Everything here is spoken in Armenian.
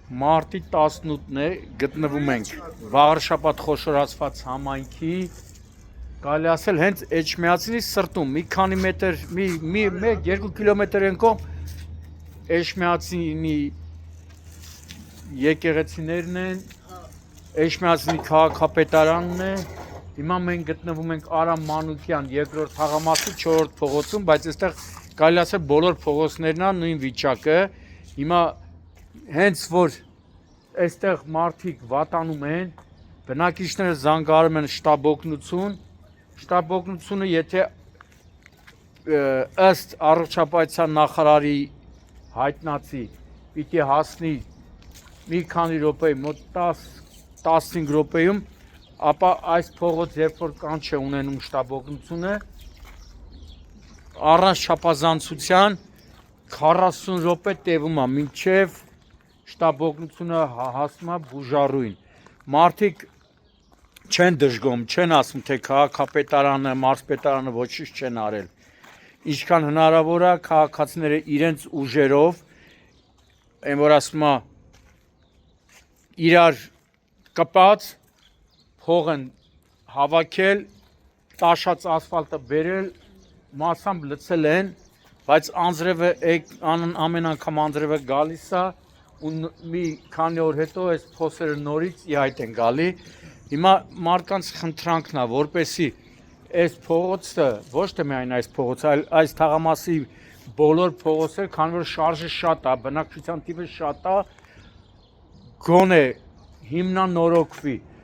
Մարտի 18-ն է, գտնվում ենք Վաղարշապատ խոշորացված համայնքի, կարելի ասել հենց Էջմիածնի սրտում, մի քանի մետր, 1-2 կիլոմետր են կողմ Էջմիածնի եկեղեցիներն են, Էջմիածնի քաղաքապետարանն է, հիմա մենք գտնվում ենք Արամ Մանուկյան երկրորդ թաղամասի 4-րդ փողոցում, բայց այստեղ կարելի ասել բոլոր փողոցներն են նույն վիճակը, հիմա հենց որ այստեղ մարդիկ վատանում են, բնակիչները զանգահարում են շտաբ օգնությունը, եթե ըստ առողջապահության նախարարի հայտնածի պիտի հասնի մի քանի րոպեի, մոտ 10-15 րոպեում, ապա այս փողոց երբ որ կանչ է ունենում շտաբ օգնությունը, առանց չափազանցության 40 րոպե տևում է, մինչև շտաբ օգնությունը հասնում է բուժառույն։ Մարդիկ չեն դժգոհում, չեն ասում, թե քաղաքապետարանը, մարզպետարանը ոչինչ չեն արել։ Ինչքան հնարավոր է քաղաքացիները իրենց ուժերով, այն որ ասում է, իրար կպած փող են հավաքել, տաշած ասֆալտը բերել, մասամբ լցել են, բայց անձրևը ամեն անգամ անձրևը գալիս է ու մի քանի օր հետո այս փոսերը նորից ի հայտ են գալի։ Հիմա մարդկանց խնդրանքն է, որպեսզի այս փողոցը, ոչ թե միայն այս փողոցը, այլ այս թաղամասի բոլոր փողոցները, քանի որ շարժը շատ է, բնակչության թիվը շատ է, գոնե հիմնանորոգվի։